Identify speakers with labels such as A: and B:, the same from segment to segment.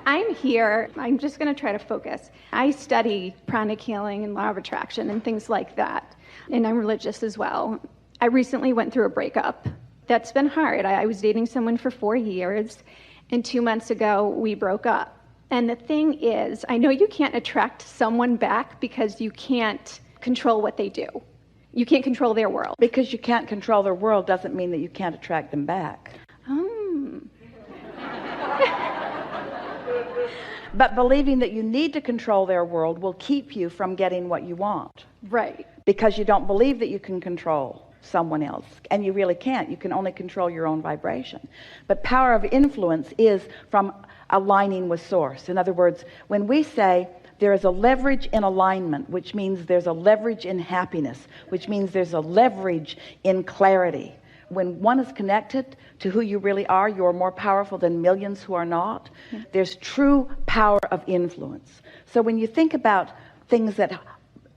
A: I'm here. I'm just going to try to focus. I study pranic healing and law of attraction and things like that. And I'm religious as well. I recently went through a breakup. That's been hard. I was dating someone for 4 years, and 2 months ago, we broke up. And the thing is, I know you can't attract someone back because you can't control what they do. You can't control their world.
B: Because you can't control their world doesn't mean that you can't attract them back. But believing that you need to control their world will keep you from getting what you want.
A: Right.
B: Because you don't believe that you can control someone else. And you really can't. You can only control your own vibration. But power of influence is from aligning with source. In other words, when we say there is a leverage in alignment, which means there's a leverage in happiness, which means there's a leverage in clarity. When one is connected to who you really are, you are more powerful than millions who are not. Yeah. There's true power of influence. So when you think about things that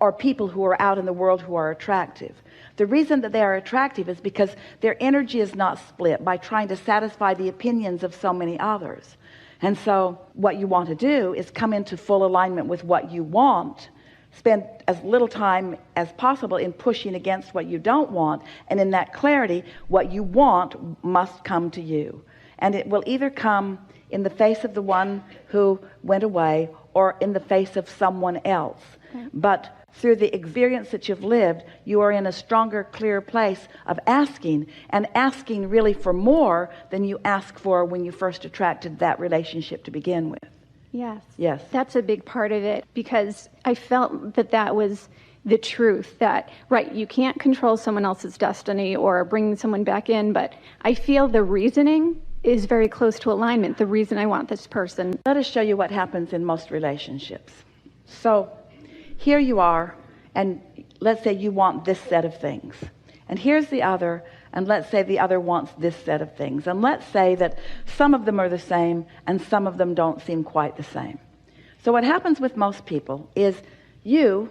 B: are people who are out in the world who are attractive, the reason that they are attractive is because their energy is not split by trying to satisfy the opinions of so many others. And so what you want to do is come into full alignment with what you want. Spend as little time as possible in pushing against what you don't want, and in that clarity, what you want must come to you. And it will either come in the face of the one who went away or in the face of someone else. Okay. But through the experience that you've lived, you are in a stronger, clearer place of asking, and asking really for more than you asked for when you first attracted that relationship to begin with.
A: Yes.
B: Yes.
A: That's a big part of it, because I felt that that was the truth, that, right, you can't control someone else's destiny or bring someone back in, but I feel the reasoning is very close to alignment, the reason I want this person.
B: Let us show you what happens in most relationships. So here you are, and let's say you want this set of things. And here's the other, and let's say the other wants this set of things. And let's say that some of them are the same and some of them don't seem quite the same. So what happens with most people is you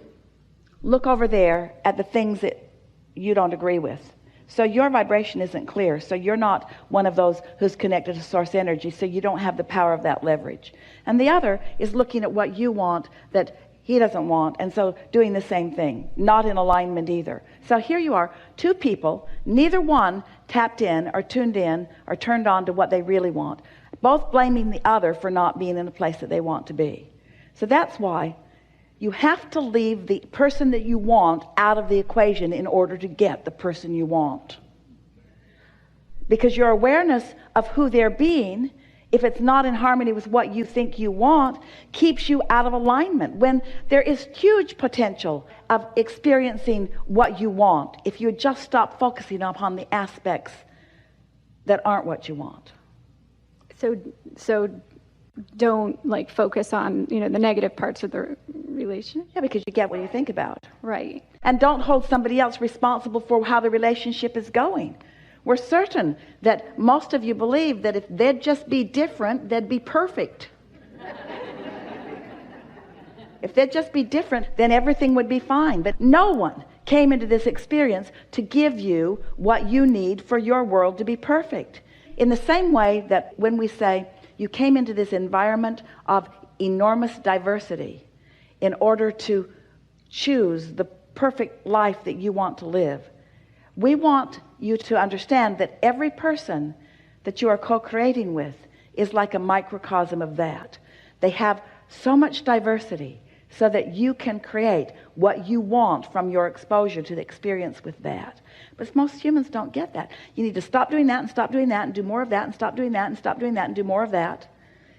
B: look over there at the things that you don't agree with. So your vibration isn't clear. So you're not one of those who's connected to source energy. So you don't have the power of that leverage. And the other is looking at what you want that he doesn't want, and so doing the same thing, not in alignment either. So here you are, two people, neither one tapped in or tuned in or turned on to what they really want, both blaming the other for not being in the place that they want to be. So that's why you have to leave the person that you want out of the equation in order to get the person you want. Because your awareness of who they're being, if it's not in harmony with what you think you want, keeps you out of alignment, when there is huge potential of experiencing what you want if you just stop focusing upon the aspects that aren't what you want.
A: So don't focus on, the negative parts of the relationship.
B: Yeah, because you get what you think about.
A: Right.
B: And don't hold somebody else responsible for how the relationship is going. We're certain that most of you believe that if they'd just be different, they'd be perfect. If they'd just be different, then everything would be fine. But no one came into this experience to give you what you need for your world to be perfect. In the same way that when we say you came into this environment of enormous diversity in order to choose the perfect life that you want to live, we want you to understand that every person that you are co-creating with is like a microcosm of that. They have so much diversity so that you can create what you want from your exposure to the experience with that. But most humans don't get that. You need to stop doing that and stop doing that and do more of that and stop doing that and stop doing that and do more of that.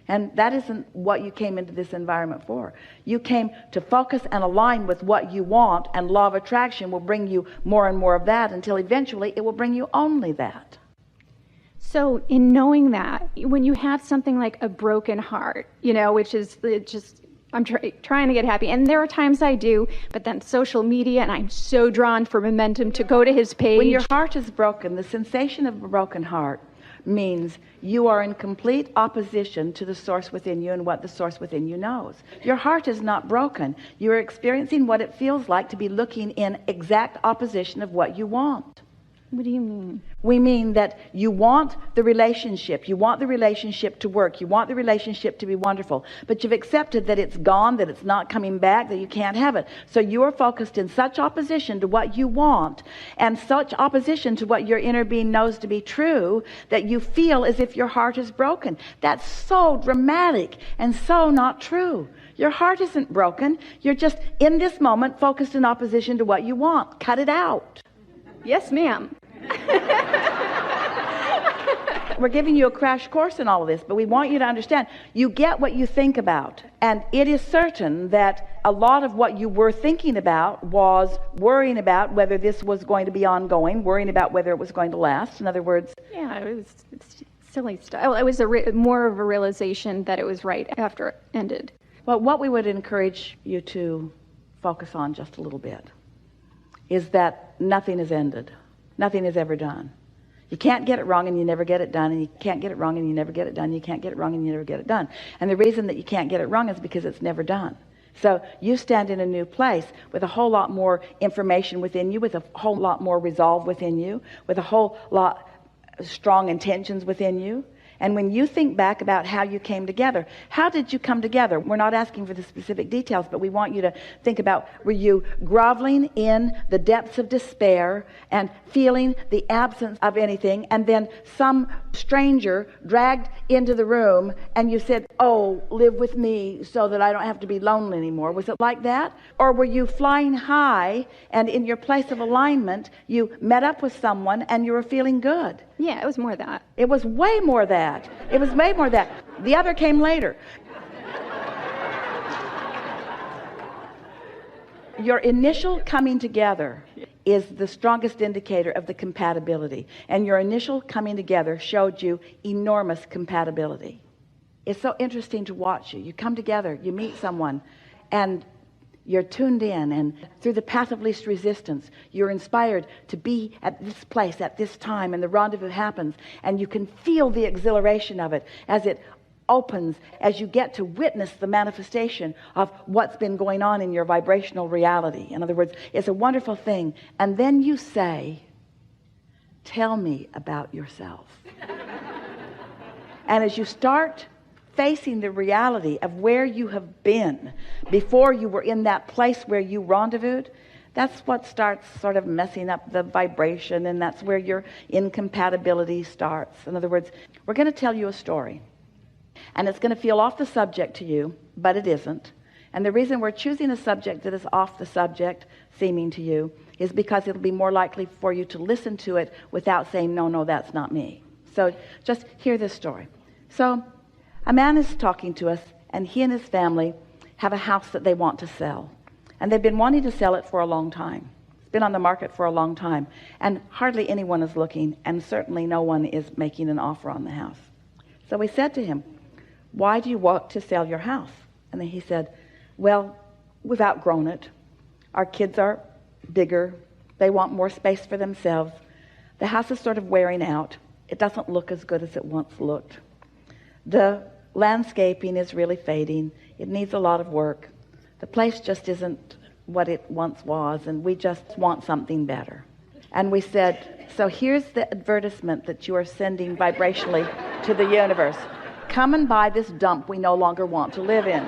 B: And that isn't what you came into this environment for. You came to focus and align with what you want, and law of attraction will bring you more and more of that until eventually it will bring you only that.
A: So in knowing that, when you have something like a broken heart, which is just, I'm trying to get happy, and there are times I do, but then social media, and I'm so drawn for momentum to go to his page.
B: When your heart is broken, the sensation of a broken heart means you are in complete opposition to the source within you and what the source within you knows. Your heart is not broken. You are experiencing what it feels like to be looking in exact opposition of what you want.
A: What do you mean?
B: We mean that you want the relationship. You want the relationship to work. You want the relationship to be wonderful. But you've accepted that it's gone, that it's not coming back, that you can't have it. So you are focused in such opposition to what you want and such opposition to what your inner being knows to be true that you feel as if your heart is broken. That's so dramatic and so not true. Your heart isn't broken. You're just in this moment focused in opposition to what you want. Cut it out.
A: Yes, ma'am.
B: We're giving you a crash course in all of this, but we want you to understand you get what you think about. And it is certain that a lot of what you were thinking about was worrying about whether this was going to be ongoing, worrying about whether it was going to last. In other words,
A: Yeah, it's silly stuff. It was more of a realization that it was right after it ended.
B: well, what we would encourage you to focus on just a little bit is that nothing is ended. Nothing is ever done. You can't get it wrong and you never get it done, and you can't get it wrong and you never get it done. You can't get it wrong and you never get it done. And the reason that you can't get it wrong is because it's never done. So you stand in a new place with a whole lot more information within you, with a whole lot more resolve within you, with a whole lot strong intentions within you. And when you think back about how you came together, how did you come together? We're not asking for the specific details, but we want you to think about, were you groveling in the depths of despair and feeling the absence of anything, and then some stranger dragged into the room and you said, oh, live with me so that I don't have to be lonely anymore? Was it like that? Or were you flying high and in your place of alignment, you met up with someone and you were feeling good?
A: Yeah, it was more that.
B: It was way more that. It was way more that. The other came later. Your initial coming together is the strongest indicator of the compatibility. And your initial coming together showed you enormous compatibility. It's so interesting to watch you. You come together, you meet someone, and you're tuned in, and through the path of least resistance, you're inspired to be at this place at this time, and the rendezvous happens, and you can feel the exhilaration of it as it opens, as you get to witness the manifestation of what's been going on in your vibrational reality. In other words, it's a wonderful thing. And then you say, tell me about yourself. And as you start facing the reality of where you have been before you were in that place where you rendezvoused, that's what starts sort of messing up the vibration, and that's where your incompatibility starts. In other words, we're going to tell you a story, and it's going to feel off the subject to you, but it isn't. And the reason we're choosing a subject that is off the subject seeming to you is because it'll be more likely for you to listen to it without saying, no, that's not me. So just hear this story. So a man is talking to us, and he and his family have a house that they want to sell. And they've been wanting to sell it for a long time. It's been on the market for a long time. And hardly anyone is looking, and certainly no one is making an offer on the house. So we said to him, why do you want to sell your house? And then he said, well, we've outgrown it. Our kids are bigger. They want more space for themselves. The house is sort of wearing out. It doesn't look as good as it once looked. The landscaping is really fading. It needs a lot of work. The place just isn't what it once was, and we just want something better. And we said, so here's the advertisement that you are sending vibrationally to the universe. Come and buy this dump we no longer want to live in.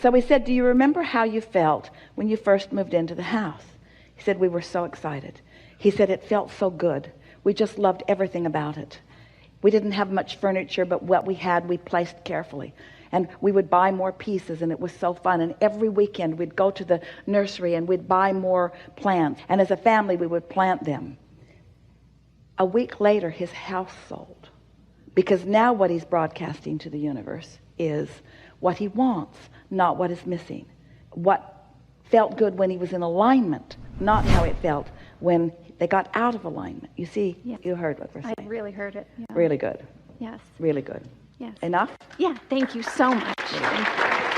B: So we said, do you remember how you felt when you first moved into the house? He said, we were so excited. He said, it felt so good. We just loved everything about it. We didn't have much furniture, but what we had, we placed carefully. And we would buy more pieces, and it was so fun. And every weekend, we'd go to the nursery, and we'd buy more plants. And as a family, we would plant them. A week later, his house sold. Because now what he's broadcasting to the universe is what he wants, not what is missing. What felt good when he was in alignment, not how it felt when they got out of alignment. You see,
A: Yeah.
B: You heard what we're saying.
A: I really heard it. Yeah.
B: Really good.
A: Yes.
B: Really good.
A: Yes.
B: Enough?
A: Yeah, thank you so much. Thank you.